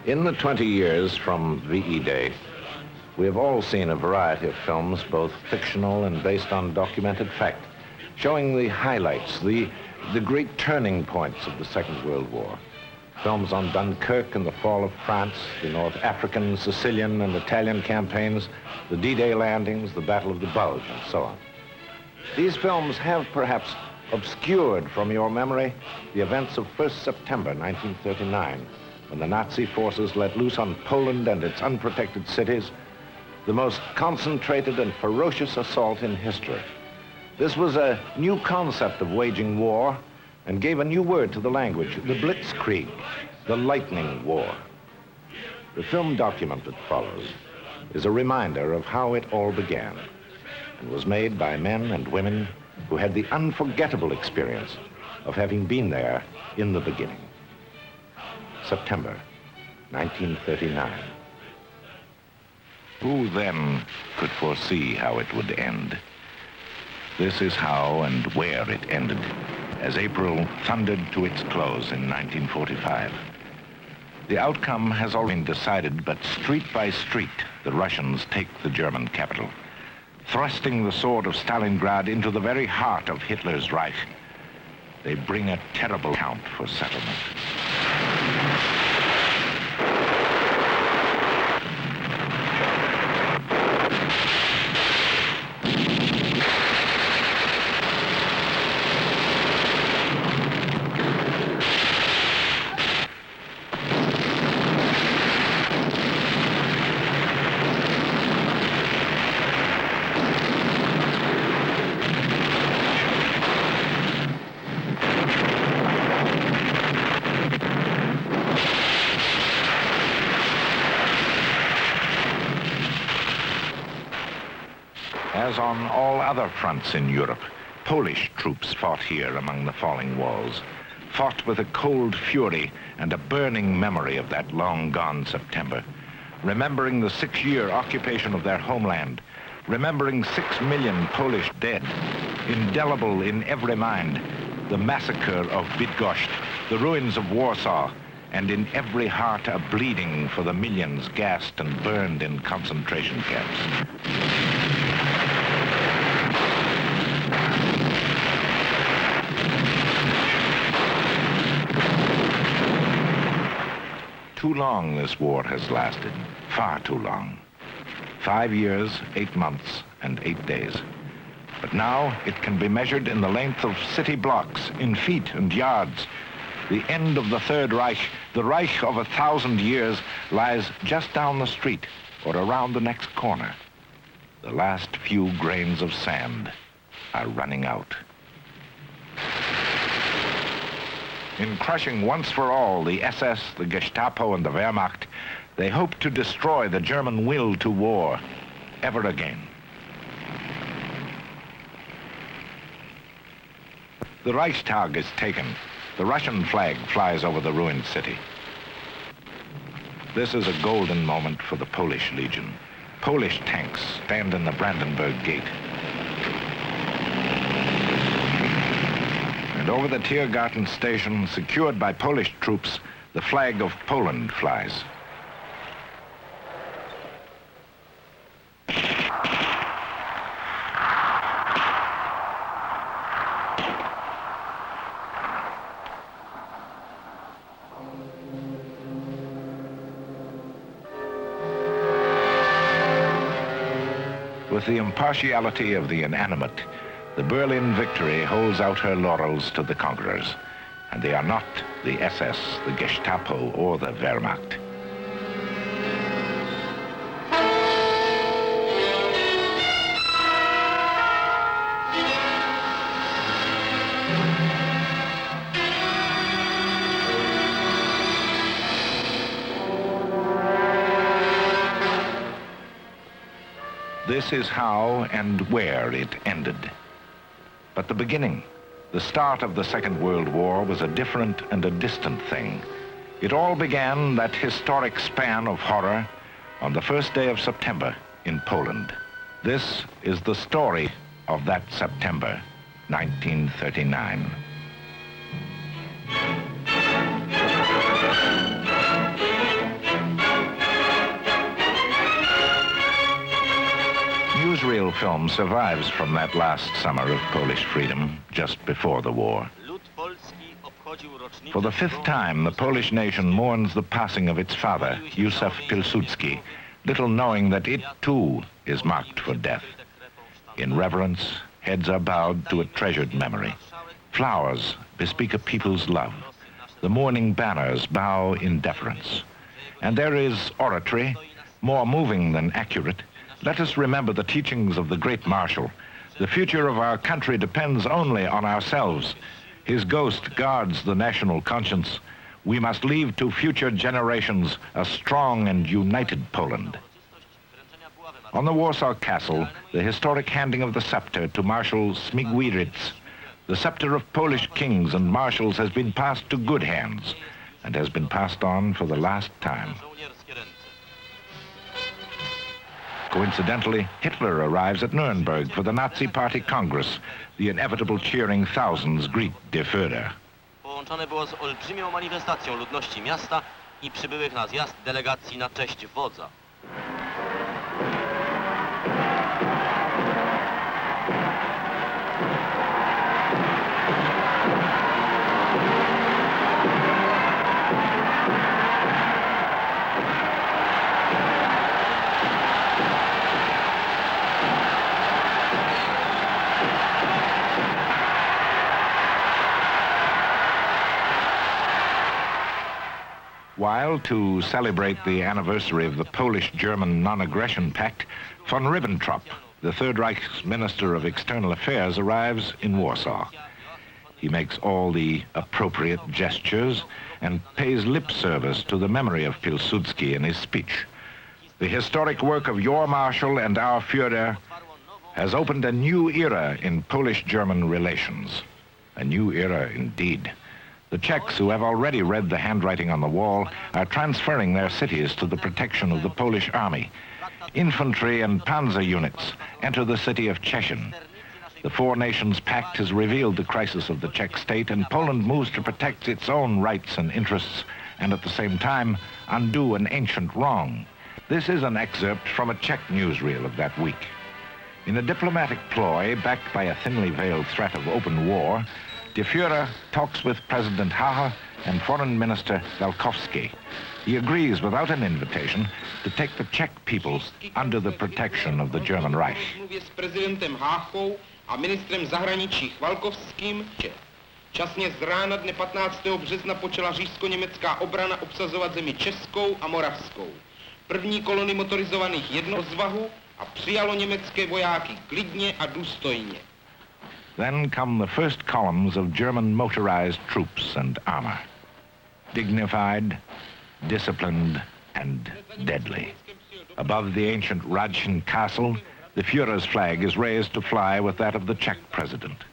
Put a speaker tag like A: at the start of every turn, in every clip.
A: In the 20 years from VE Day, we have all seen a variety of films, both fictional and based on documented fact, showing the highlights, the great turning points of the Second World War. Films on Dunkirk and the fall of France, the North African, Sicilian, and Italian campaigns, the D-Day landings, the Battle of the Bulge, and so on. These films have perhaps obscured from your memory the events of 1st September 1939, when the Nazi forces let loose on Poland and its unprotected cities the most concentrated and ferocious assault in history. This was a new concept of waging war and gave a new word to the language, the Blitzkrieg, the Lightning War. The film document that follows is a reminder of how it all began and was made by men and women who had the unforgettable experience of having been there in the beginning. September 1939.
B: Who then could foresee how it would end? This is how and where it ended, as April thundered to its close in 1945. The outcome has already been decided, but street by street, the Russians take the German capital, thrusting the sword of Stalingrad into the very heart of Hitler's Reich. They bring a terrible count for settlement. As on all other fronts in Europe, Polish troops fought here among the falling walls, fought with a cold fury and a burning memory of that long-gone September, remembering the 6-year occupation of their homeland, remembering 6 million Polish dead, indelible in every mind, the massacre of Bydgoszcz, the ruins of Warsaw, and in every heart a bleeding for the millions gassed and burned in concentration camps. Too long this war has lasted, far too long. 5 years, 8 months, and 8 days. But now it can be measured in the length of city blocks, in feet and yards. The end of the Third Reich, the Reich of 1,000 years, lies just down the street or around the next corner. The last few grains of sand are running out. In crushing once for all the SS, the Gestapo, and the Wehrmacht, they hope to destroy the German will to war ever again. The Reichstag is taken. The Russian flag flies over the ruined city. This is a golden moment for the Polish Legion. Polish tanks stand in the Brandenburg Gate. And over the Tiergarten station, secured by Polish troops, the flag of Poland flies. With the impartiality of the inanimate, the Berlin victory holds out her laurels to the conquerors, and they are not the SS, the Gestapo, or the Wehrmacht. This is how and where it ended. But the beginning, the start of the Second World War, was a different and a distant thing. It all began that historic span of horror on the first day of September in Poland. This is the story of that September, 1939. newsreel film survives from that last summer of Polish freedom, just before the war. For the fifth time, the Polish nation mourns the passing of its father, Józef Pilsudski, little knowing that it, too, is marked for death. In reverence, heads are bowed to a treasured memory. Flowers bespeak a people's love. The mourning banners bow in deference. And there is oratory, more moving than accurate. Let us remember the teachings of the great marshal. The future of our country depends only on ourselves. His ghost guards the national conscience. We must leave to future generations a strong and united Poland. On the Warsaw Castle, the historic handing of the scepter to Marshal Śmigłowicz. The scepter of Polish kings and marshals has been passed to good hands and has been passed on for the last time. Coincidentally, Hitler arrives at Nuremberg for the Nazi Party Congress. The inevitable cheering thousands greet Der Führer.
C: Połączone było z olbrzymią manifestacją ludności miasta i przybyłych na zjazd delegacji na cześć wodza.
B: While, to celebrate the anniversary of the Polish-German non-aggression pact, von Ribbentrop, the Third Reich's Minister of External Affairs, arrives in Warsaw. He makes all the appropriate gestures and pays lip service to the memory of Pilsudski in his speech. The historic work of your Marshal and our Führer has opened a new era in Polish-German relations. A new era indeed. The Czechs, who have already read the handwriting on the wall, are transferring their cities to the protection of the Polish army. Infantry and panzer units enter the city of Szczecin. The Four Nations Pact has revealed the crisis of the Czech state, and Poland moves to protect its own rights and interests, and at the same time, undo an ancient wrong. This is an excerpt from a Czech newsreel of that week. In a diplomatic ploy, backed by a thinly veiled threat of open war, Der Führer talks with President Hacha and Foreign Minister Welkowski. He agrees, without an invitation, to take the Czech people under the protection of the German Reich.
D: Mluvě s prezidentem Háchou a ministrem zahraničí Chvalkovským. Časně z rána dne 15. března počala říšsko-německá obrana obsazovat zemi Českou a Moravskou. První kolony motorizovaných jednozvahu a přijalo německé vojáky klidně a důstojně.
B: Then come the first columns of German motorized troops and armor. Dignified, disciplined, and deadly. Above the ancient Radchen castle, the Führer's flag is raised to fly with that of the Czech president.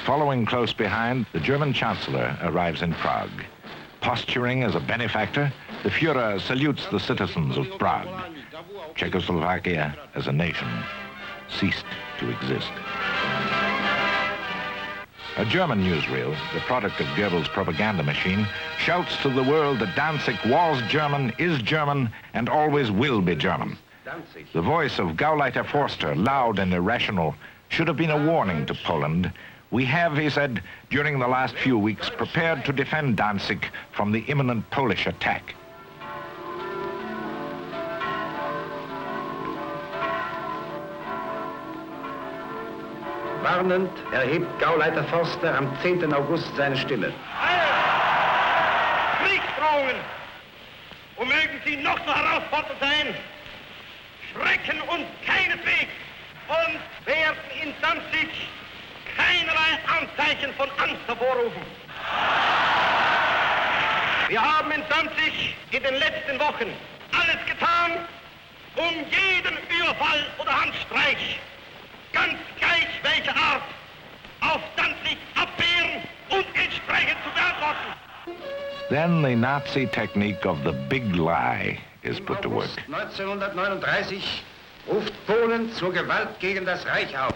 B: Following close behind, the German chancellor arrives in Prague. Posturing as a benefactor, the Führer salutes the citizens of Prague. Czechoslovakia as a nation ceased to exist. A German newsreel, the product of Goebbels' propaganda machine, shouts to the world that Danzig was German, is German, and always will be German. The voice of Gauleiter Forster, loud and irrational, should have been a warning to Poland. We have, he said, during the last few weeks, prepared to defend Danzig from the imminent Polish attack.
E: Warnend erhebt Gauleiter Forster am 10. August seine Stimme.
F: Kriegsdrohungen, und mögen sie noch so herausfordernd sein, schrecken uns keineswegs und werden in Danzig keinerlei Anzeichen von Angst hervorrufen. Wir haben in Danzig in den letzten Wochen alles getan, um jeden Überfall oder Handstreich, ganz gleich welcher Art, auf Danzig abwehren und entsprechend zu beantworten.
B: Then the Nazi technique of the big lie is put to work.
E: 1939 ruft Polen zur Gewalt gegen das Reich auf.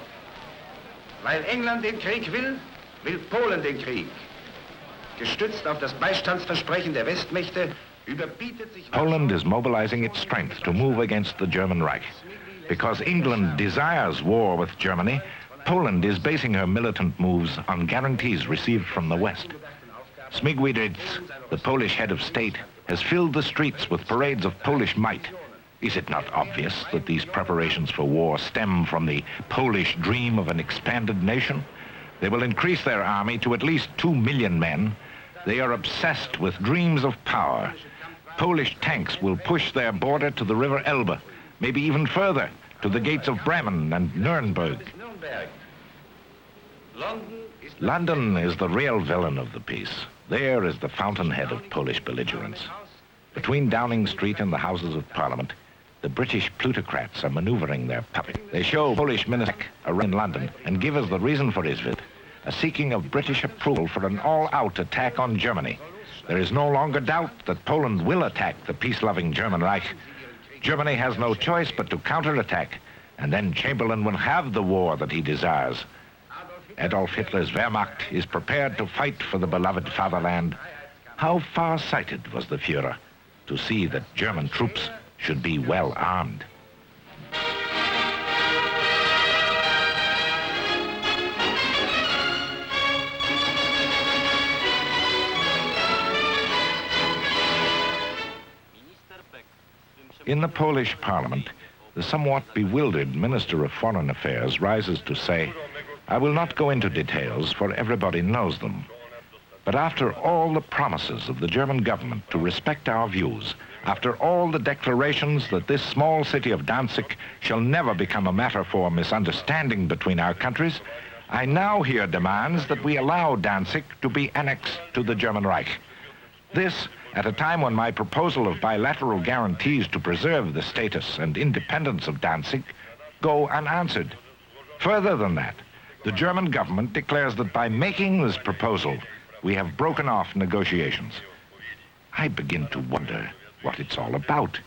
E: Weil England den Krieg will, will Polen den Krieg. Gestützt auf das Beistandsversprechen der Westmächte
B: Poland is mobilizing its strength to move against the German Reich. Because England desires war with Germany, Poland is basing her militant moves on guarantees received from the West. Śmigłowicz, the Polish head of state, has filled the streets with parades of Polish might. Is it not obvious that these preparations for war stem from the Polish dream of an expanded nation? They will increase their army to at least 2 million men. They are obsessed with dreams of power. Polish tanks will push their border to the River Elbe, maybe even further, to the gates of Bremen and Nuremberg. London is the real villain of the piece. There is the fountainhead of Polish belligerence. Between Downing Street and the Houses of Parliament, the British plutocrats are maneuvering their puppet. They show Polish minister around in London and give us the reason for his visit, a seeking of British approval for an all-out attack on Germany. There is no longer doubt that Poland will attack the peace-loving German Reich. Germany has no choice but to counterattack, and then Chamberlain will have the war that he desires. Adolf Hitler's Wehrmacht is prepared to fight for the beloved fatherland. How far-sighted was the Führer to see that German troops should be well armed. In the Polish parliament, the somewhat bewildered Minister of Foreign Affairs rises to say, "I will not go into details, for everybody knows them. But after all the promises of the German government to respect our views, after all the declarations that this small city of Danzig shall never become a matter for misunderstanding between our countries, I now hear demands that we allow Danzig to be annexed to the German Reich. This at a time when my proposal of bilateral guarantees to preserve the status and independence of Danzig go unanswered. Further than that, the German government declares that by making this proposal, we have broken off negotiations. I begin to wonder what it's all about.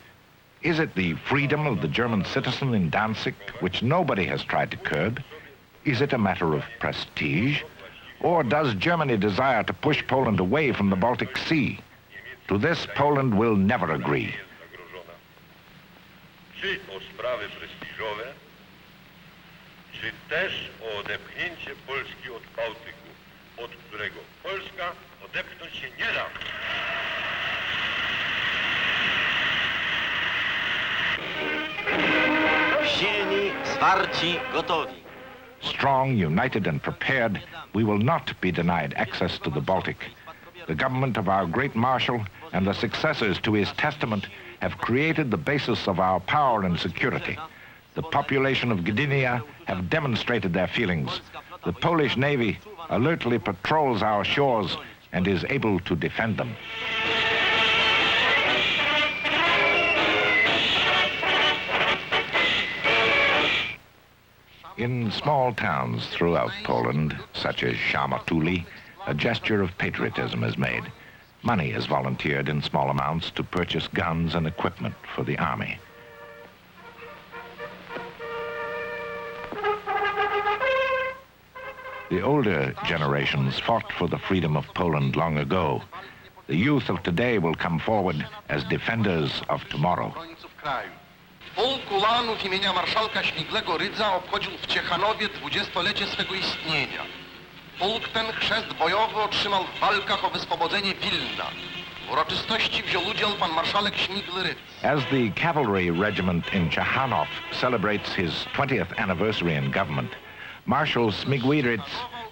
B: Is it the freedom of the German citizen in Danzig, which nobody has tried to curb? Is it a matter of prestige? Or does Germany desire to push Poland away from the Baltic Sea? To this, Poland will never agree.
G: Czy o sprawy prestiżowe, czy też o odepchnięcie Polski od Bałtyku, od którego Polska odepchnąć się nie da.
C: Silni, zwarci, gotowi.
B: Strong, united, and prepared, we will not be denied access to the Baltic. The government of our great Marshal and the successors to his testament have created the basis of our power and security. The population of Gdynia have demonstrated their feelings. The Polish Navy alertly patrols our shores and is able to defend them. In small towns throughout Poland, such as Szamotuli, a gesture of patriotism is made. Money is volunteered in small amounts to purchase guns and equipment for the army. The older generations fought for the freedom of Poland long ago. The youth of today will come forward as defenders of tomorrow.
H: Pułk Ulanów imienia marszałka Śmiglego Rydza obchodził w Ciechanowie 20-lecie swego istnienia. Pułk ten chrzest bojowy otrzymał w walkach o wyswobodzenie Wilna. W uroczystości wziął udział pan marszałek Śmigły Rydz.
B: As the cavalry regiment in Ciechanów celebrates his 20th anniversary in government, Marshal Śmigły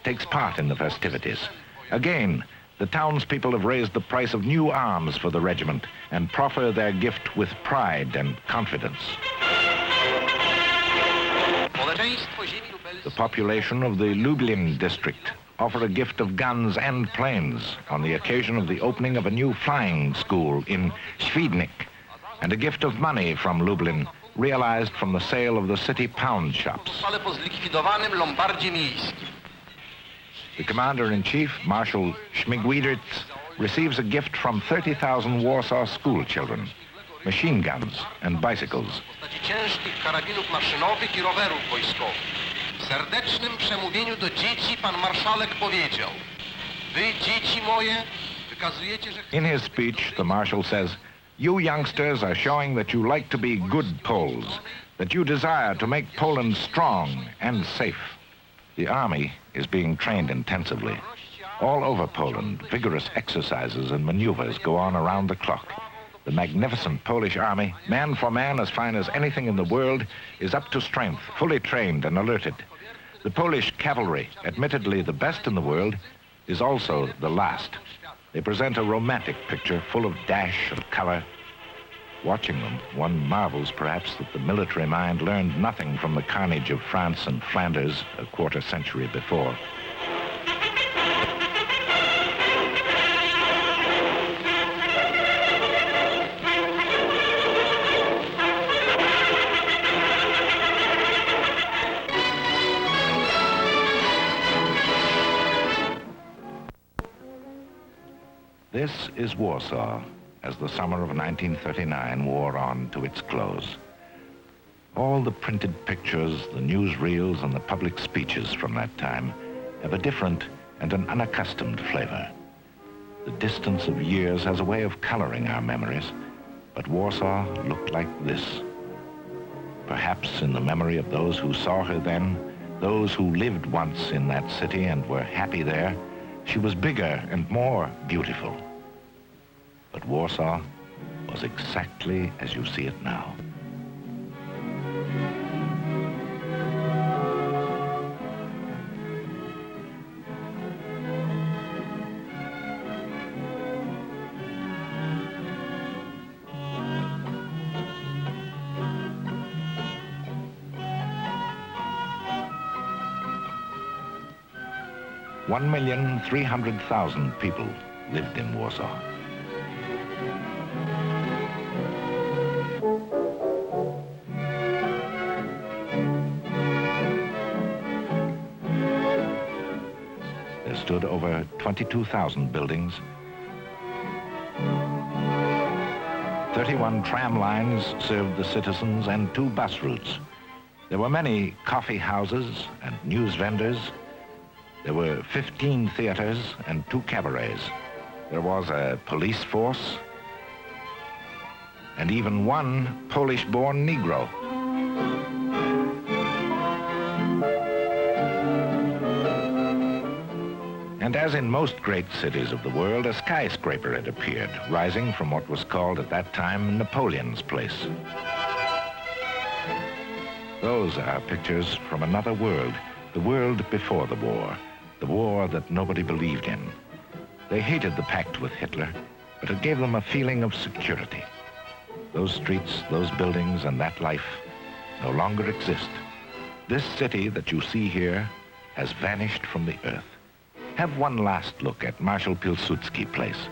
B: takes part in the festivities. Again, the townspeople have raised the price of new arms for the regiment and proffer their gift with pride and confidence. The population of the Lublin district offer a gift of guns and planes on the occasion of the opening of a new flying school in Świdnik, and a gift of money from Lublin realized from the sale of the city pound shops. The commander-in-chief, Marshal Śmigły, receives a gift from 30,000 Warsaw school children, machine guns and bicycles.
H: W serdecznym przemówieniu do dzieci pan marszałek powiedział: wy, dzieci moje, wskazujecie, że...
B: In his speech, the Marshal says, "You youngsters are showing that you like to be good Poles, that you desire to make Poland strong and safe." The army is being trained intensively. All over Poland, vigorous exercises and maneuvers go on around the clock. The magnificent Polish army, man for man as fine as anything in the world, is up to strength, fully trained and alerted. The Polish cavalry, admittedly the best in the world, is also the last. They present a romantic picture full of dash and color. Watching them, one marvels perhaps that the military mind learned nothing from the carnage of France and Flanders a quarter century before. This is Warsaw, as the summer of 1939 wore on to its close. All the printed pictures, the newsreels, and the public speeches from that time have a different and an unaccustomed flavor. The distance of years has a way of coloring our memories, but Warsaw looked like this. Perhaps in the memory of those who saw her then, those who lived once in that city and were happy there, she was bigger and more beautiful. But Warsaw was exactly as you see it now. $1,300,000 people lived in Warsaw. There stood over 22,000 buildings, 31 tram lines served the citizens and 2 bus routes. There were many coffee houses and news vendors. There were 15 theaters and 2 cabarets. There was a police force and even one Polish-born Negro. And as in most great cities of the world, a skyscraper had appeared, rising from what was called at that time Napoleon's Place. Those are pictures from another world, the world before the war that nobody believed in. They hated the pact with Hitler, but it gave them a feeling of security. Those streets, those buildings, and that life no longer exist. This city that you see here has vanished from the earth. Have one last look at Marshal Pilsudski Place.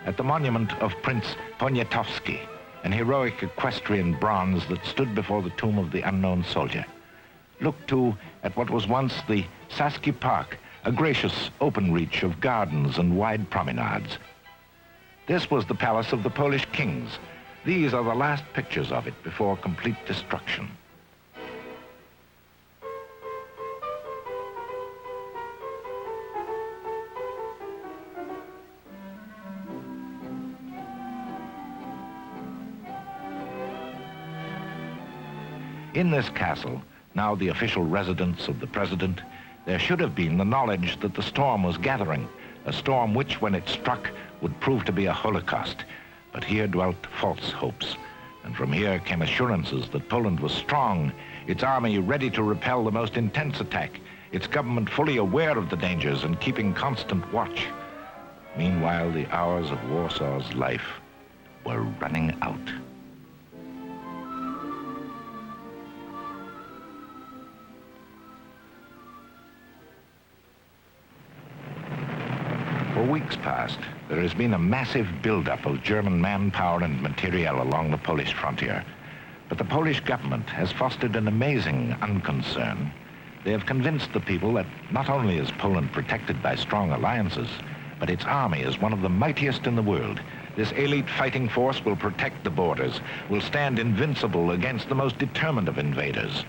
B: At the monument of Prince Poniatowski, an heroic equestrian bronze that stood before the tomb of the unknown soldier. Look, too, at what was once the Saski Park, a gracious open reach of gardens and wide promenades. This was the palace of the Polish kings. These are the last pictures of it before complete destruction. In this castle, now the official residence of the president, there should have been the knowledge that the storm was gathering, a storm which, when it struck, would prove to be a holocaust. But here dwelt false hopes, and from here came assurances that Poland was strong, its army ready to repel the most intense attack, its government fully aware of the dangers and keeping constant watch. Meanwhile, the hours of Warsaw's life were running out. For weeks past, there has been a massive buildup of German manpower and materiel along the Polish frontier. But the Polish government has fostered an amazing unconcern. They have convinced the people that not only is Poland protected by strong alliances, but its army is one of the mightiest in the world. This elite fighting force will protect the borders, will stand invincible against the most determined of invaders.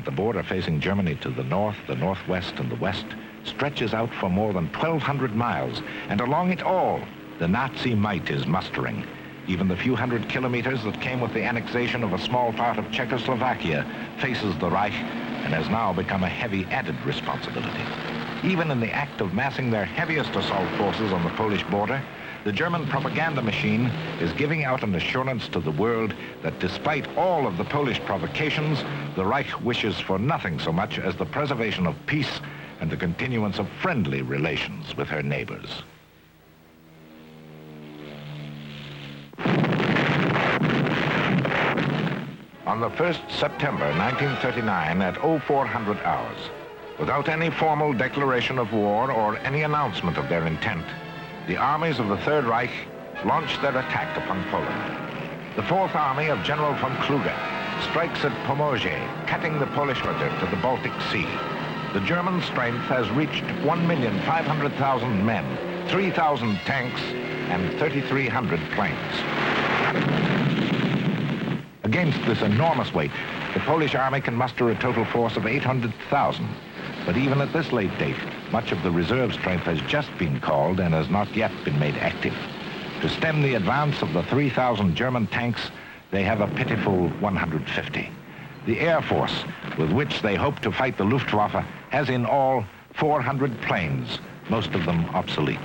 B: But the border facing Germany to the north, the northwest, and the west stretches out for more than 1,200 miles, and along it all, the Nazi might is mustering. Even the few hundred kilometers that came with the annexation of a small part of Czechoslovakia faces the Reich and has now become a heavy added responsibility. Even in the act of massing their heaviest assault forces on the Polish border, the German propaganda machine is giving out an assurance to the world that despite all of the Polish provocations, the Reich wishes for nothing so much as the preservation of peace and the continuance of friendly relations with her neighbors. On the 1st September 1939 at 0400 hours, without any formal declaration of war or any announcement of their intent, the armies of the Third Reich launched their attack upon Poland. The Fourth Army of General von Kluge strikes at Pomorze, cutting the Polish border to the Baltic Sea. The German strength has reached 1,500,000 men, 3,000 tanks, and 3,300 planes. Against this enormous weight, the Polish army can muster a total force of 800,000. But even at this late date, much of the reserve strength has just been called and has not yet been made active. To stem the advance of the 3,000 German tanks, they have a pitiful 150. The Air Force, with which they hope to fight the Luftwaffe, has in all 400 planes, most of them obsolete.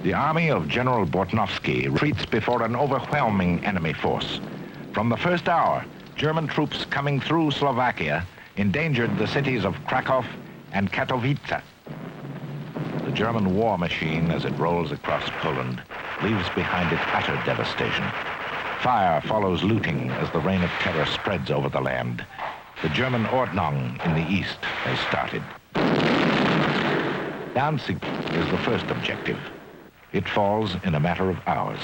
B: The army of General Bortnowski retreats before an overwhelming enemy force. From the first hour, German troops coming through Slovakia endangered the cities of Krakow and Katowice. The German war machine, as it rolls across Poland, leaves behind it utter devastation. Fire follows looting as the reign of terror spreads over the land. The German Ordnung in the east has started. Danzig is the first objective. It falls in a matter of hours.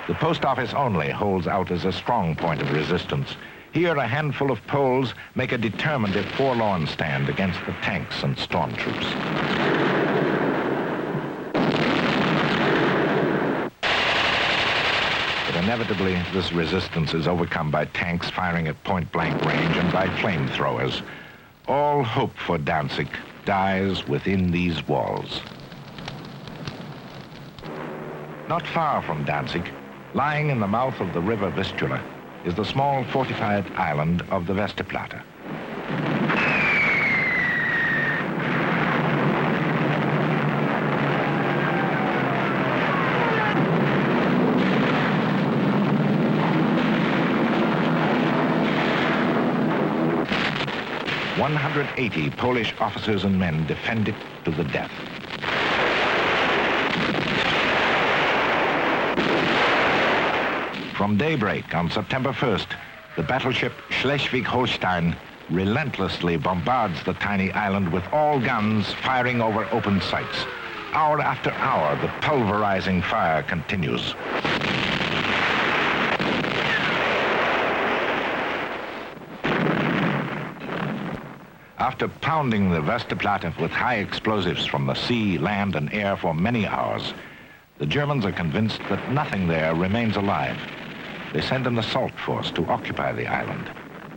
B: The post office only holds out as a strong point of resistance. Here, a handful of Poles make a determined if forlorn stand against the tanks and stormtroops. But inevitably, this resistance is overcome by tanks firing at point-blank range and by flamethrowers. All hope for Danzig dies within these walls. Not far from Danzig, lying in the mouth of the river Vistula, is the small fortified island of the Westerplatte. "180 Polish officers and men defend it to the death. From daybreak on September 1st, the battleship Schleswig-Holstein relentlessly bombards the tiny island with all guns firing over open sights. Hour after hour, the pulverizing fire continues. After pounding the Westerplatte with high explosives from the sea, land, and air for many hours, the Germans are convinced that nothing there remains alive. They send an assault force to occupy the island.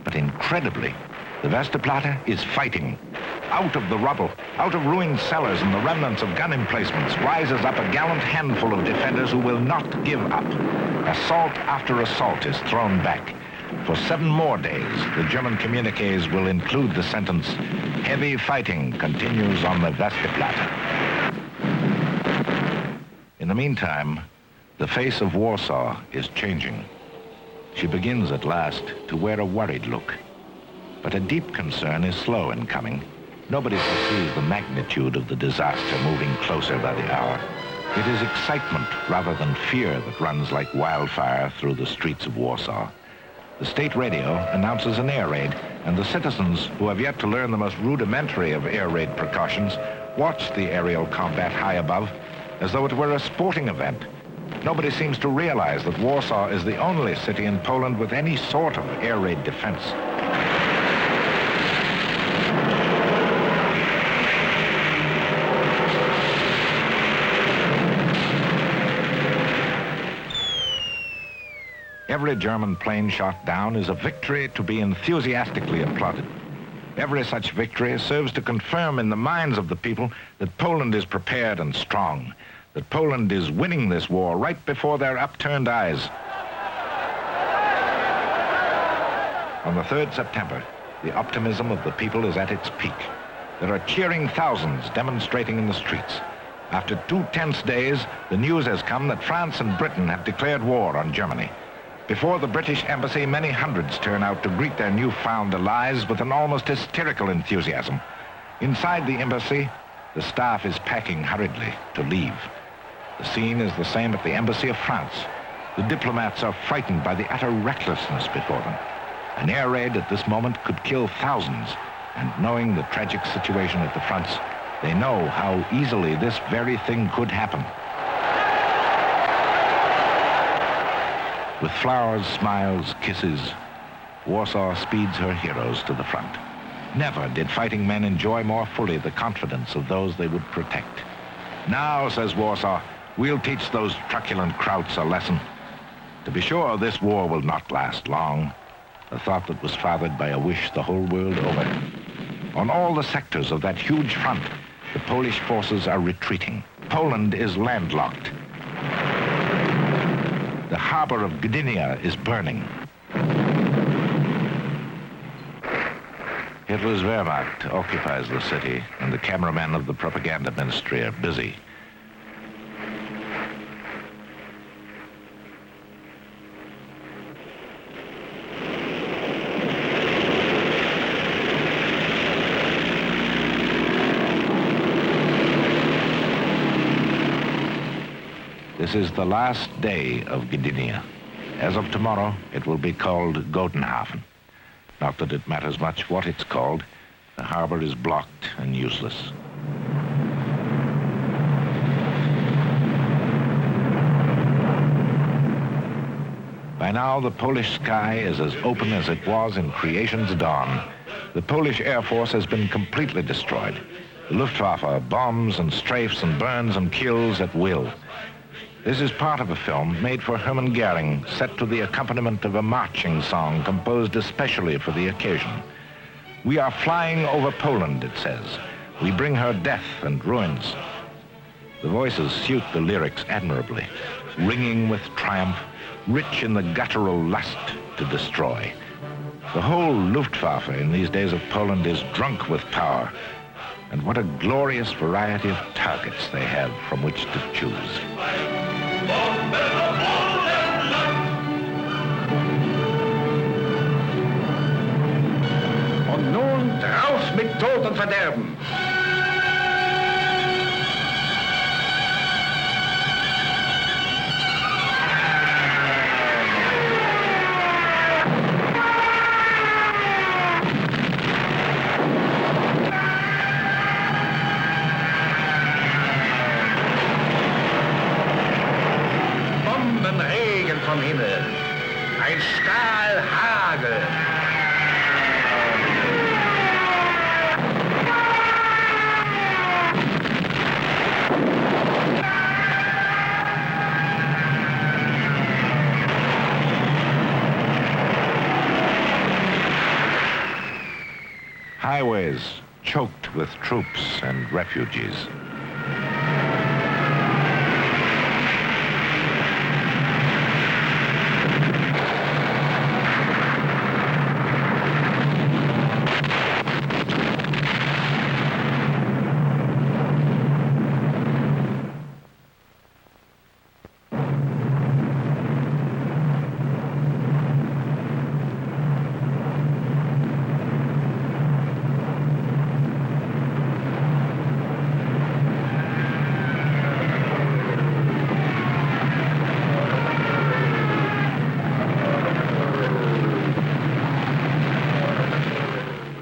B: But incredibly, the Westerplatte is fighting. Out of the rubble, out of ruined cellars and the remnants of gun emplacements, rises up a gallant handful of defenders who will not give up. Assault after assault is thrown back. For 7 more days, the German communiques will include the sentence, "Heavy fighting continues on the Westerplatte." In the meantime, the face of Warsaw is changing. She begins at last to wear a worried look. But a deep concern is slow in coming. Nobody perceives the magnitude of the disaster moving closer by the hour. It is excitement rather than fear that runs like wildfire through the streets of Warsaw. The state radio announces an air raid, and the citizens, who have yet to learn the most rudimentary of air raid precautions, watch the aerial combat high above as though it were a sporting event. Nobody seems to realize that Warsaw is the only city in Poland with any sort of air raid defense. Every German plane shot down is a victory to be enthusiastically applauded. Every such victory serves to confirm in the minds of the people that Poland is prepared and strong, that Poland is winning this war right before their upturned eyes. On the 3rd September, the optimism of the people is at its peak. There are cheering thousands demonstrating in the streets. After 2 tense days, the news has come that France and Britain have declared war on Germany. Before the British embassy, many hundreds turn out to greet their newfound allies with an almost hysterical enthusiasm. Inside the embassy, the staff is packing hurriedly to leave. The scene is the same at the embassy of France. The diplomats are frightened by the utter recklessness before them. An air raid at this moment could kill thousands, and knowing the tragic situation at the fronts, they know how easily this very thing could happen. With flowers, smiles, kisses, Warsaw speeds her heroes to the front. Never did fighting men enjoy more fully the confidence of those they would protect. Now, says Warsaw, we'll teach those truculent krauts a lesson. To be sure, this war will not last long, a thought that was fathered by a wish the whole world over. On all the sectors of that huge front, the Polish forces are retreating. Poland is landlocked. The harbor of Gdynia is burning. Hitler's Wehrmacht occupies the city, and the cameramen of the propaganda ministry are busy. This is the last day of Gdynia. As of tomorrow, it will be called Godenhafen. Not that it matters much what it's called. The harbor is blocked and useless. By now, the Polish sky is as open as it was in creation's dawn. The Polish Air Force has been completely destroyed. The Luftwaffe bombs and strafes and burns and kills at will. This is part of a film made for Hermann Goering, set to the accompaniment of a marching song composed especially for the occasion. We are flying over Poland, it says. We bring her death and ruins. The voices suit the lyrics admirably, ringing with triumph, rich in the guttural lust to destroy. The whole Luftwaffe in these days of Poland is drunk with power. And what a glorious variety of targets they have from which to choose.
E: Und nun drauf mit Tod und Verderben! Bombenregen vom Himmel, ein Stahlhagel.
B: Highways choked with troops and refugees.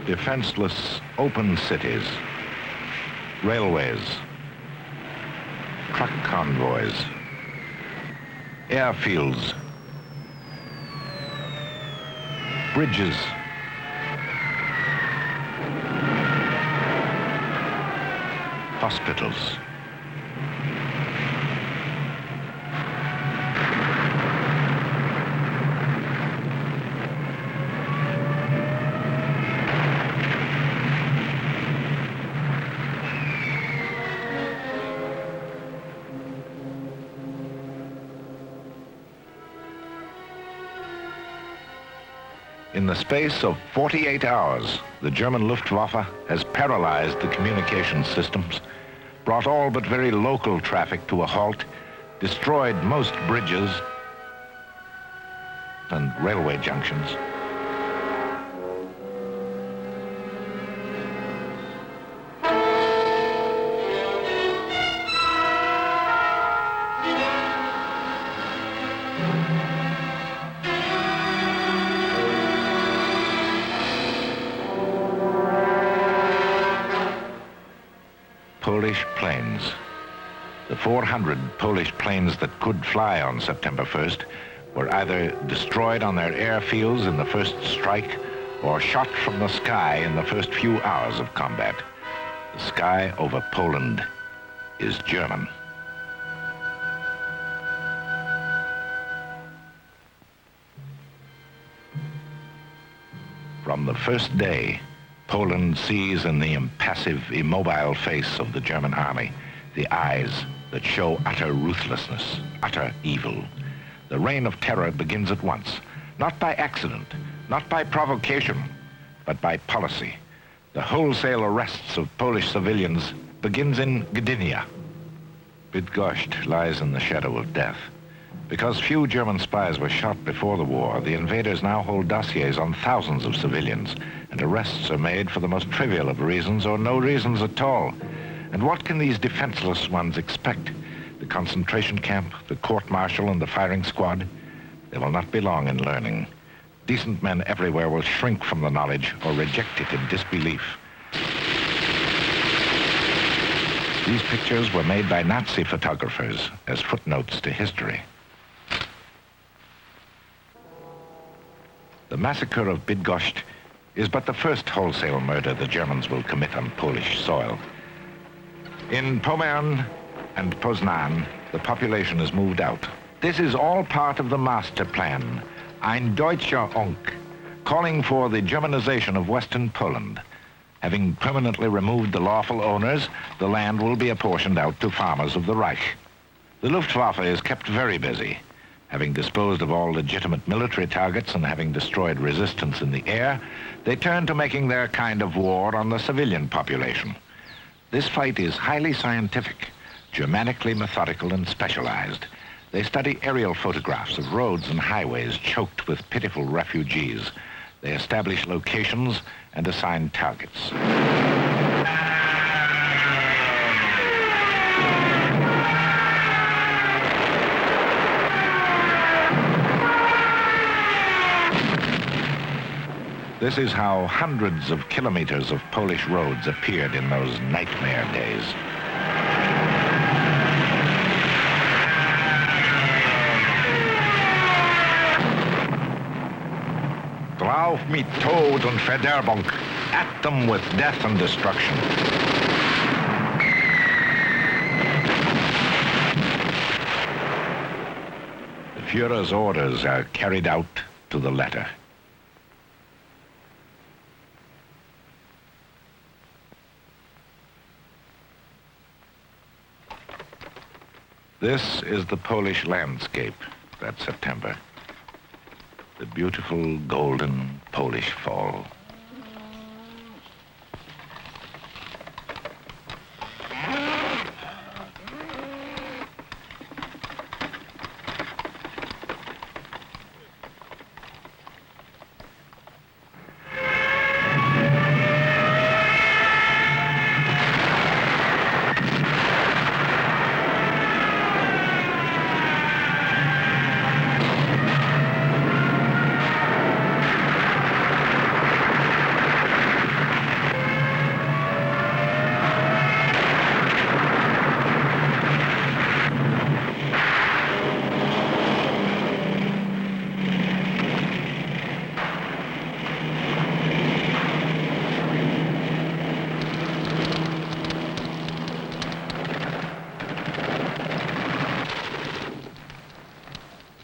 B: Defenseless, open cities, railways, truck convoys, airfields, bridges, hospitals. In the space of 48 hours, the German Luftwaffe has paralyzed the communications systems, brought all but very local traffic to a halt, destroyed most bridges and railway junctions. Polish planes. The 400 Polish planes that could fly on September 1st were either destroyed on their airfields in the first strike or shot from the sky in the first few hours of combat. The sky over Poland is German. From the first day, Poland sees in the impassive, immobile face of the German army the eyes that show utter ruthlessness, utter evil. The reign of terror begins at once, not by accident, not by provocation, but by policy. The wholesale arrests of Polish civilians begins in Gdynia. Bydgoszcz lies in the shadow of death. Because few German spies were shot before the war, the invaders now hold dossiers on thousands of civilians, and arrests are made for the most trivial of reasons or no reasons at all. And what can these defenseless ones expect? The concentration camp, the court-martial, and the firing squad? They will not be long in learning. Decent men everywhere will shrink from the knowledge or reject it in disbelief. These pictures were made by Nazi photographers as footnotes to history. The massacre of Bydgoszcz is but the first wholesale murder the Germans will commit on Polish soil. In Pommern and Poznan, the population has moved out. This is all part of the master plan, Ein Deutscher Unk, calling for the Germanization of Western Poland. Having permanently removed the lawful owners, the land will be apportioned out to farmers of the Reich. The Luftwaffe is kept very busy. Having disposed of all legitimate military targets and having destroyed resistance in the air, they turn to making their kind of war on the civilian population. This fight is highly scientific, Germanically methodical and specialized. They study aerial photographs of roads and highways choked with pitiful refugees. They establish locations and assign targets. This is how hundreds of kilometers of Polish roads appeared in those nightmare days. Drauf mit Tod und Verderbung, at them with death and destruction. The Führer's orders are carried out to the letter. This is the Polish landscape that September. The beautiful golden Polish fall.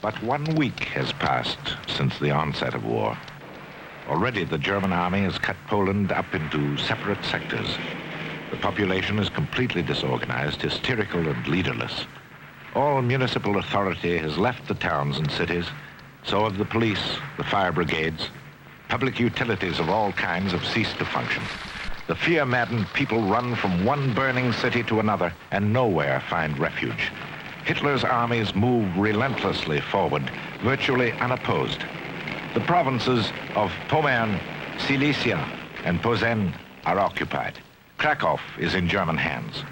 B: But 1 week has passed since the onset of war. Already the German army has cut Poland up into separate sectors. The population is completely disorganized, hysterical and leaderless. All municipal authority has left the towns and cities. So have the police, the fire brigades. Public utilities of all kinds have ceased to function. The fear-maddened people run from one burning city to another and nowhere find refuge. Hitler's armies move relentlessly forward, virtually unopposed. The provinces of Pommern, Silesia, and Posen are occupied. Krakow is in German hands.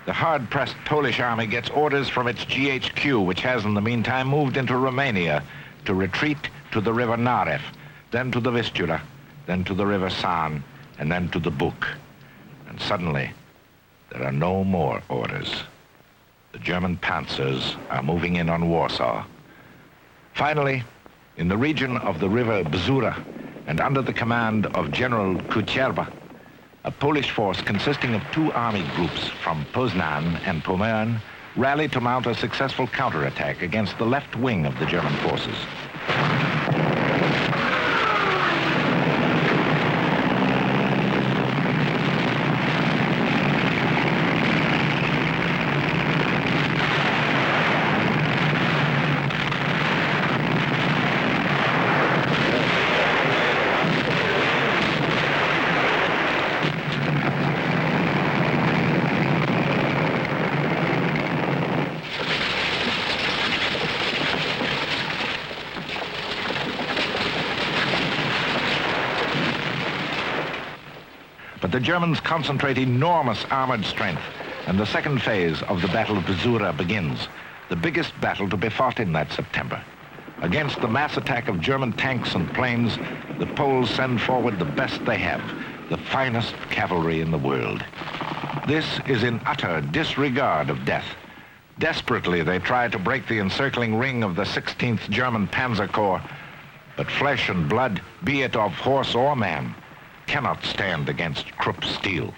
B: The hard-pressed Polish army gets orders from its GHQ, which has in the meantime moved into Romania, to retreat to the river Narew, then to the Vistula, then to the river San, and then to the Buk. And suddenly, there are no more orders. The German panzers are moving in on Warsaw. Finally, in the region of the river Bzura, and under the command of General Kucherba, a Polish force consisting of 2 army groups from Poznan and Pommern rallied to mount a successful counterattack against the left wing of the German forces. But the Germans concentrate enormous armored strength, and the second phase of the Battle of Bzura begins, the biggest battle to be fought in that September. Against the mass attack of German tanks and planes, the Poles send forward the best they have, the finest cavalry in the world. This is in utter disregard of death. Desperately, they try to break the encircling ring of the 16th German Panzer Corps, but flesh and blood, be it of horse or man, cannot stand against Krupp steel.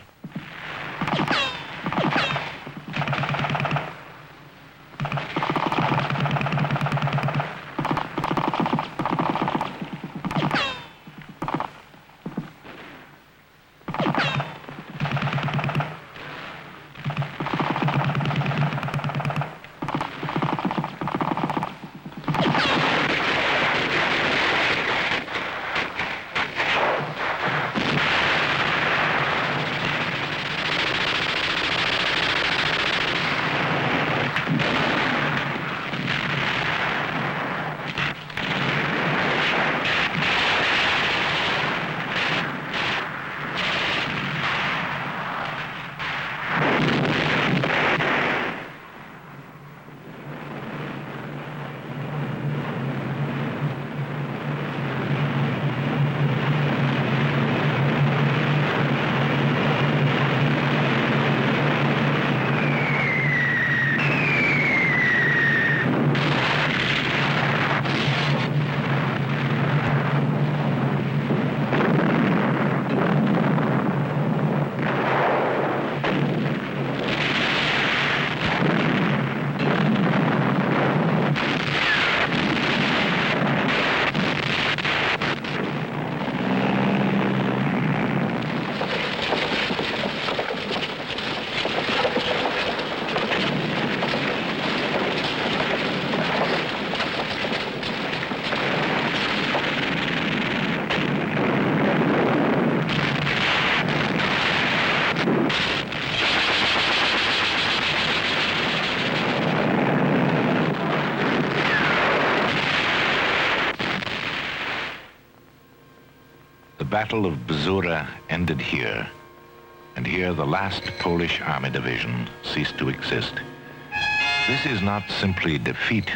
B: The Battle of Bzura ended here, and here the last Polish army division ceased to exist. This is not simply defeat.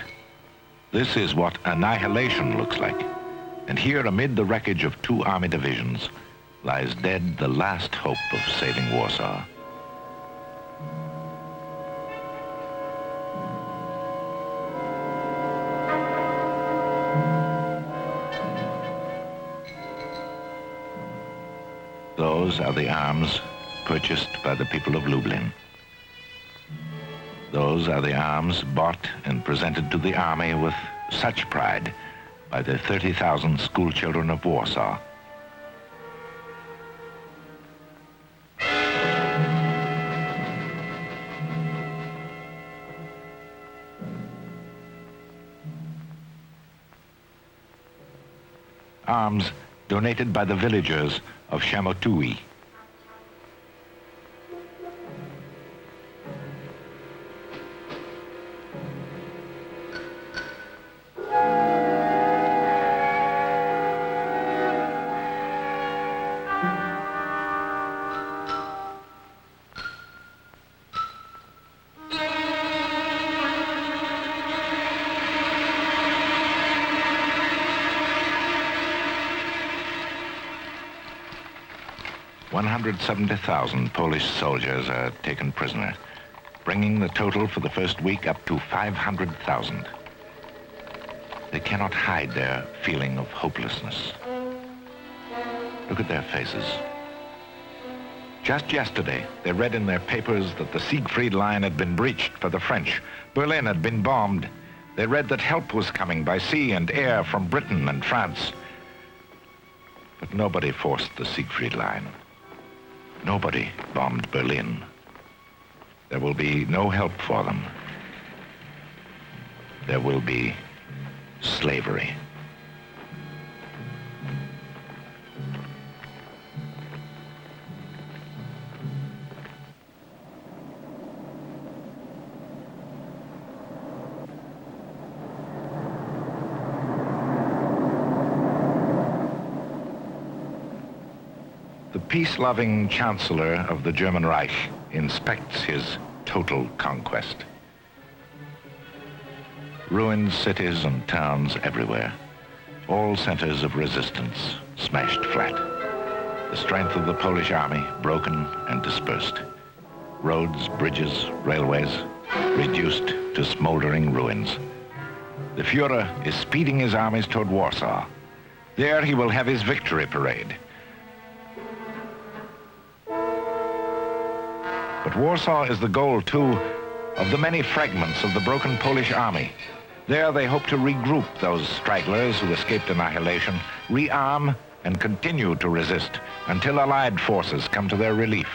B: This is what annihilation looks like. And here, amid the wreckage of 2 army divisions, lies dead the last hope of saving Warsaw. Those are the arms purchased by the people of Lublin. Those are the arms bought and presented to the army with such pride by the 30,000 schoolchildren of Warsaw. Arms donated by the villagers of Shamotui. $170,000 Polish soldiers are taken prisoner, bringing the total for the first week up to 500,000. They cannot hide their feeling of hopelessness. Look at their faces. Just yesterday, they read in their papers that the Siegfried Line had been breached for the French. Berlin had been bombed. They read that help was coming by sea and air from Britain and France. But nobody forced the Siegfried Line. Nobody bombed Berlin. There will be no help for them. There will be slavery. The peace-loving chancellor of the German Reich inspects his total conquest. Ruined cities and towns everywhere, all centers of resistance smashed flat. The strength of the Polish army broken and dispersed. Roads, bridges, railways reduced to smoldering ruins. The Führer is speeding his armies toward Warsaw. There he will have his victory parade. But Warsaw is the goal, too, of the many fragments of the broken Polish army. There they hope to regroup those stragglers who escaped annihilation, rearm, and continue to resist until Allied forces come to their relief.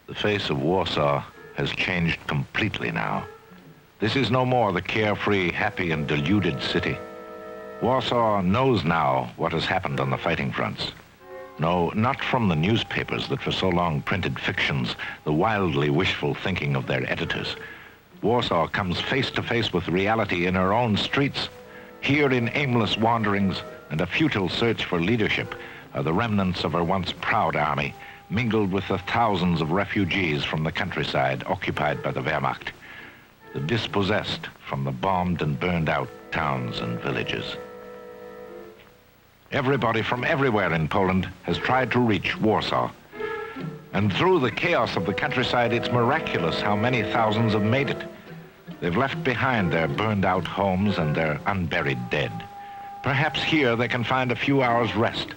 B: The face of Warsaw has changed completely now. This is no more the carefree, happy, and deluded city. Warsaw knows now what has happened on the fighting fronts. No, not from the newspapers that for so long printed fictions, the wildly wishful thinking of their editors. Warsaw comes face to face with reality in her own streets. Here in aimless wanderings and a futile search for leadership are the remnants of her once proud army, mingled with the thousands of refugees from the countryside occupied by the Wehrmacht, the dispossessed from the bombed and burned out towns and villages. Everybody from everywhere in Poland has tried to reach Warsaw. And through the chaos of the countryside, it's miraculous how many thousands have made it. They've left behind their burned out homes and their unburied dead. Perhaps here they can find a few hours' rest.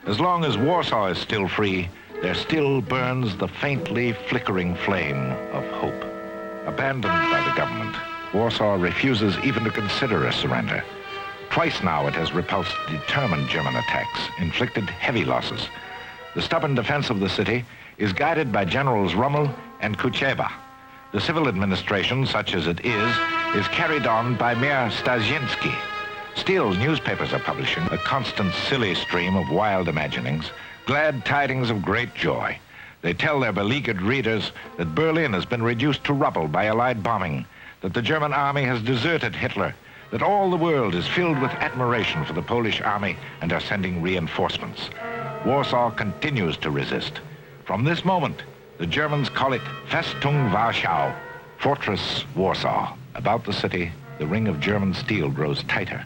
B: As long as Warsaw is still free, there still burns the faintly flickering flame of hope. Abandoned by the government, Warsaw refuses even to consider a surrender. Twice now it has repulsed determined German attacks, inflicted heavy losses. The stubborn defense of the city is guided by Generals Rommel and Kucheba. The civil administration, such as it is carried on by Mayor Stasienski. Still, newspapers are publishing a constant silly stream of wild imaginings, glad tidings of great joy. They tell their beleaguered readers that Berlin has been reduced to rubble by Allied bombing, that the German army has deserted Hitler, that all the world is filled with admiration for the Polish army and are sending reinforcements. Warsaw continues to resist. From this moment, the Germans call it Festung Warschau, Fortress Warsaw. About the city, the ring of German steel grows tighter.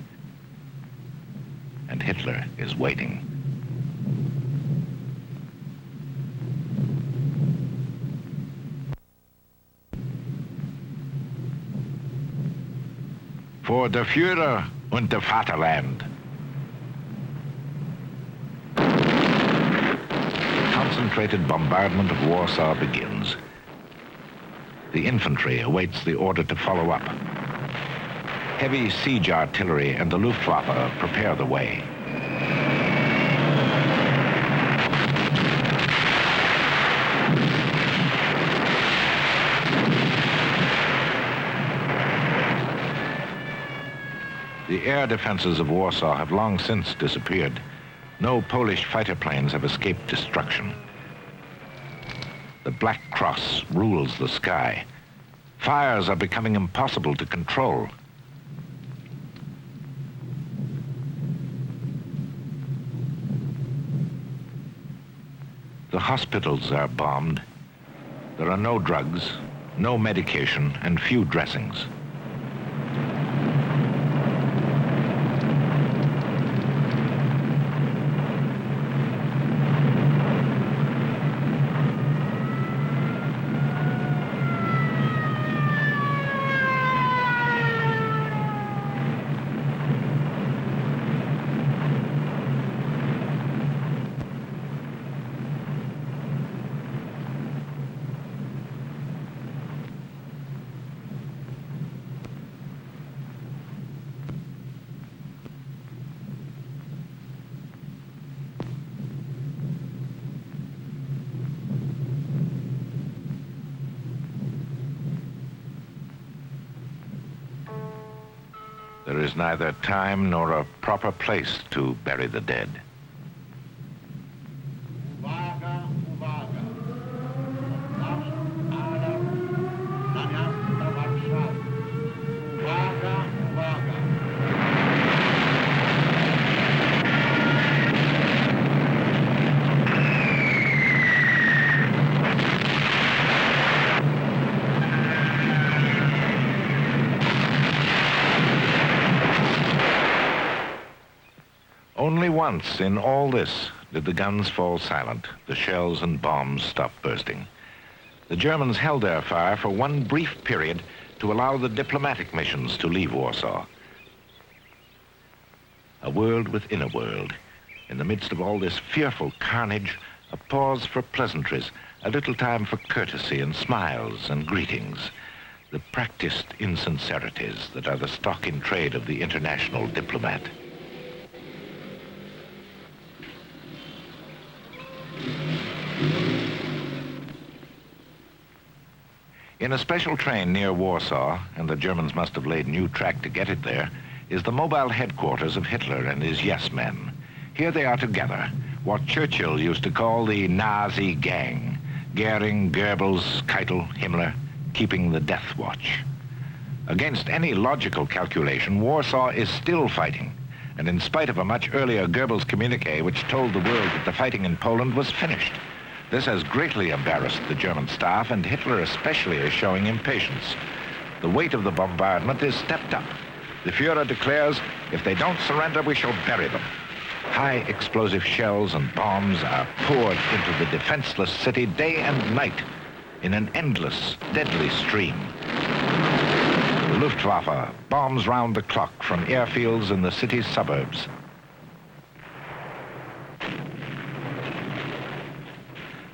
B: and Hitler is waiting. For der Führer und der Vaterland. The concentrated bombardment of Warsaw begins. The infantry awaits the order to follow up. Heavy siege artillery and the Luftwaffe prepare the way. The air defenses of Warsaw have long since disappeared. No Polish fighter planes have escaped destruction. The Black Cross rules the sky. Fires are becoming impossible to control. The hospitals are bombed. There are no drugs, no medication, and few dressings. There is neither time nor a proper place to bury the dead.
I: Uwaga, uwaga. Nasz alarm na miasto Warszawy. Uwaga, uwaga.
B: Only once in all this did the guns fall silent, the shells and bombs stop bursting. The Germans held their fire for one brief period to allow the diplomatic missions to leave Warsaw. A world within a world. In the midst of all this fearful carnage, a pause for pleasantries, a little time for courtesy and smiles and greetings, the practiced insincerities that are the stock in trade of the international diplomat. In a special train near Warsaw, and the Germans must have laid new track to get it there, is the mobile headquarters of Hitler and his yes men. Here they are together, what Churchill used to call the Nazi gang. Goering, Goebbels, Keitel, Himmler, keeping the death watch. Against any logical calculation, Warsaw is still fighting. And in spite of a much earlier Goebbels communique which told the world that the fighting in Poland was finished. This has greatly embarrassed the German staff, and Hitler especially is showing impatience. The weight of the bombardment is stepped up. The Führer declares, if they don't surrender, we shall bury them. High explosive shells and bombs are poured into the defenseless city day and night in an endless, deadly stream. The Luftwaffe bombs round the clock from airfields in the city's suburbs.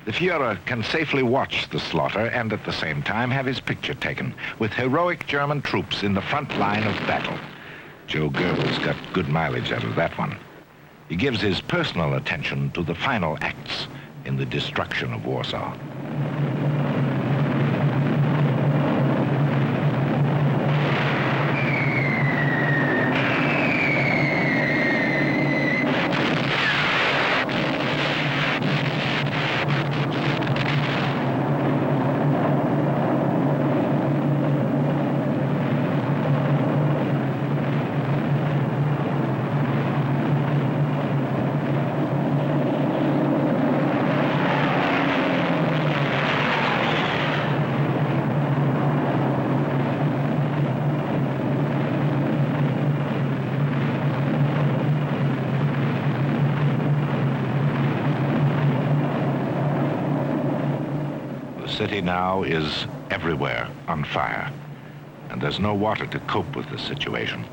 B: The Führer can safely watch the slaughter and at the same time have his picture taken with heroic German troops in the front line of battle. Joe Goebbels got good mileage out of that one. He gives his personal attention to the final acts in the destruction of Warsaw. city now is everywhere on fire, and there's no water to cope with the situation.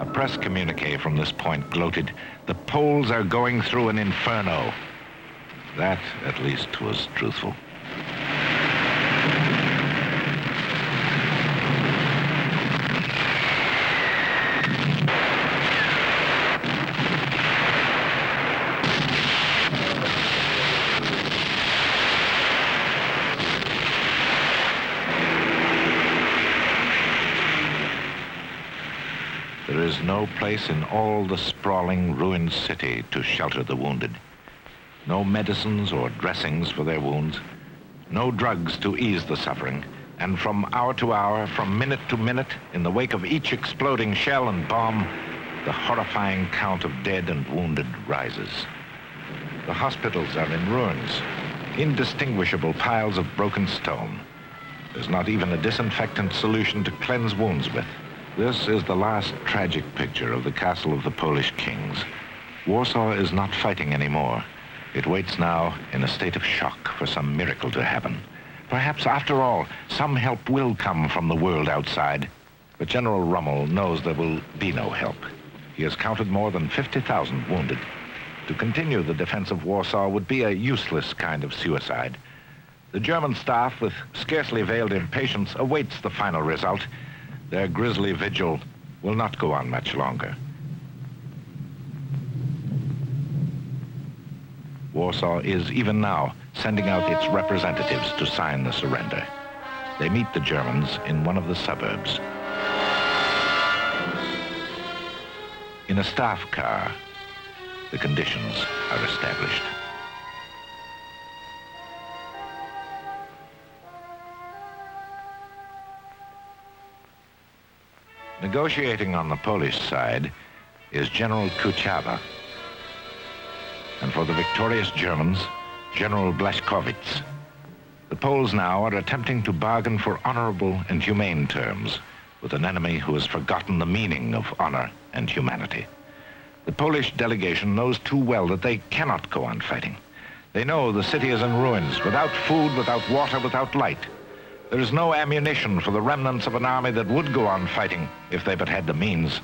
B: A press communique from this point gloated, "The Poles are going through an inferno." That, at least, was truthful. There is no place in all the sprawling, ruined city to shelter the wounded. No medicines or dressings for their wounds. No drugs to ease the suffering. And from hour to hour, from minute to minute, in the wake of each exploding shell and bomb, the horrifying count of dead and wounded rises. The hospitals are in ruins, indistinguishable piles of broken stone. There's not even a disinfectant solution to cleanse wounds with. This is the last tragic picture of the castle of the Polish kings. Warsaw is not fighting anymore. It waits now in a state of shock for some miracle to happen. Perhaps, after all, some help will come from the world outside. But General Rommel knows there will be no help. He has counted more than 50,000 wounded. To continue the defense of Warsaw would be a useless kind of suicide. The German staff, with scarcely veiled impatience, awaits the final result. Their grisly vigil will not go on much longer. Warsaw is, even now, sending out its representatives to sign the surrender. They meet the Germans in one of the suburbs. In a staff car, the conditions are established. Negotiating on the Polish side is General Kuchawa. And for the victorious Germans, General Błaszkowicz. The Poles now are attempting to bargain for honorable and humane terms with an enemy who has forgotten the meaning of honor and humanity. The Polish delegation knows too well that they cannot go on fighting. They know the city is in ruins, without food, without water, without light. There is no ammunition for the remnants of an army that would go on fighting if they but had the means.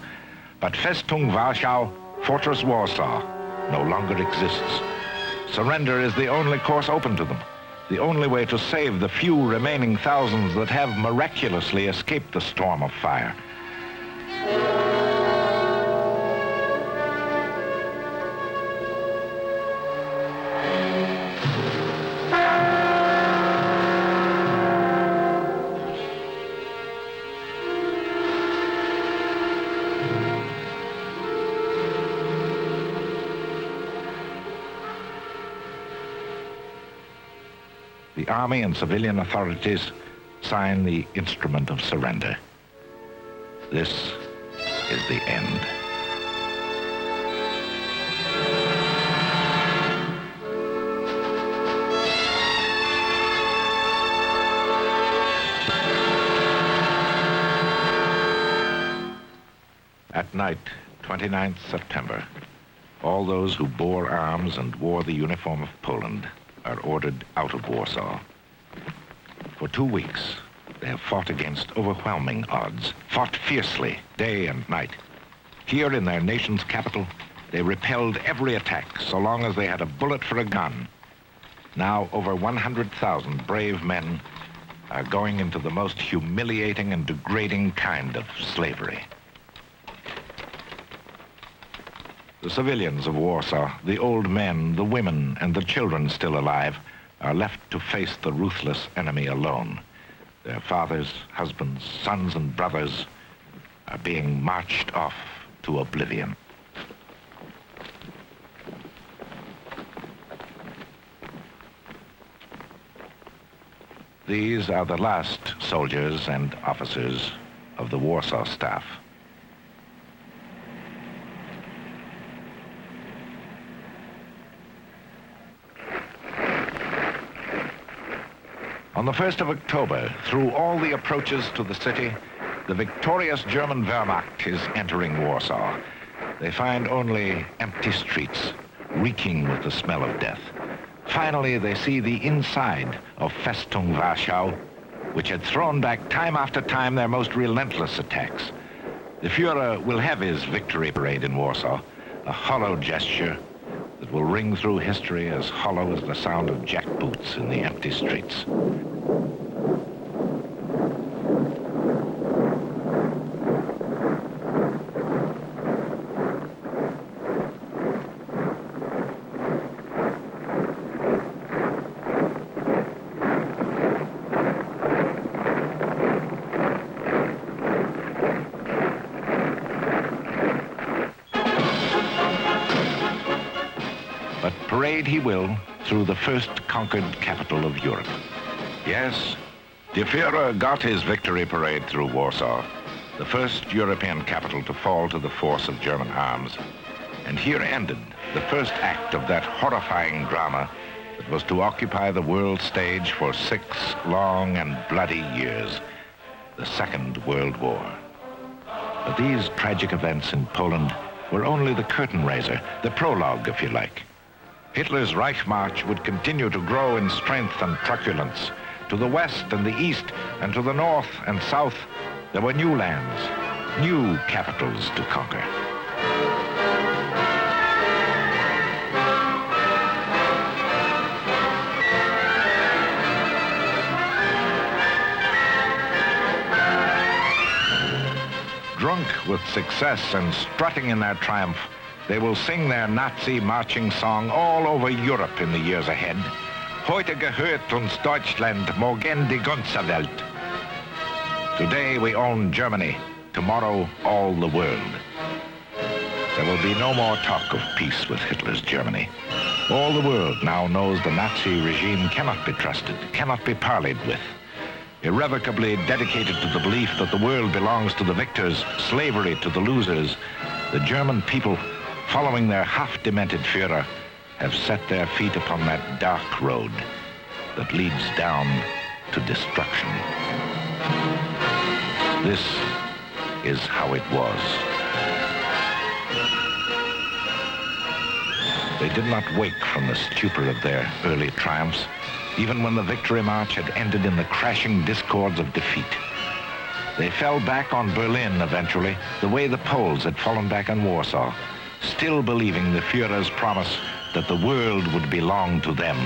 B: But Festung Warschau, Fortress Warsaw, no longer exists. Surrender is the only course open to them, the only way to save the few remaining thousands that have miraculously escaped the storm of fire. The army and civilian authorities sign the instrument of surrender. This is the end. At night, 29th September, all those who bore arms and wore the uniform of Poland are ordered out of Warsaw. For 2 weeks, they have fought against overwhelming odds, fought fiercely day and night. Here in their nation's capital, they repelled every attack so long as they had a bullet for a gun. Now over 100,000 brave men are going into the most humiliating and degrading kind of slavery. The civilians of Warsaw, the old men, the women, and the children still alive, are left to face the ruthless enemy alone. Their fathers, husbands, sons, and brothers are being marched off to oblivion. These are the last soldiers and officers of the Warsaw staff. On the 1st of October, through all the approaches to the city, the victorious German Wehrmacht is entering Warsaw. They find only empty streets, reeking with the smell of death. Finally, they see the inside of Festung Warschau, which had thrown back time after time their most relentless attacks. The Führer will have his victory parade in Warsaw, a hollow gesture that will ring through history as hollow as the sound of jackboots in the empty streets. Parade he will through the first conquered capital of Europe. Yes, the Führer got his victory parade through Warsaw, the first European capital to fall to the force of German arms. And here ended the first act of that horrifying drama that was to occupy the world stage for 6 long and bloody years, the Second World War. But these tragic events in Poland were only the curtain raiser, the prologue, if you like. Hitler's Reich March would continue to grow in strength and truculence. To the west and the east, and to the north and south, there were new lands, new capitals to conquer. Drunk with success and strutting in their triumph, they will sing their Nazi marching song all over Europe in the years ahead. Heute gehört uns Deutschland, morgen die ganze Welt. Today we own Germany, tomorrow all the world. There will be no more talk of peace with Hitler's Germany. All the world now knows the Nazi regime cannot be trusted, cannot be parleyed with. Irrevocably dedicated to the belief that the world belongs to the victors, slavery to the losers, the German people, following their half-demented Führer, have set their feet upon that dark road that leads down to destruction. This is how it was. They did not wake from the stupor of their early triumphs, even when the victory march had ended in the crashing discords of defeat. They fell back on Berlin eventually, the way the Poles had fallen back on Warsaw, still believing the Führer's promise that the world would belong to them.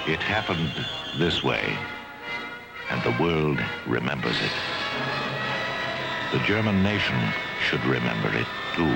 B: It happened this way, and the world remembers it. The German nation should remember it too.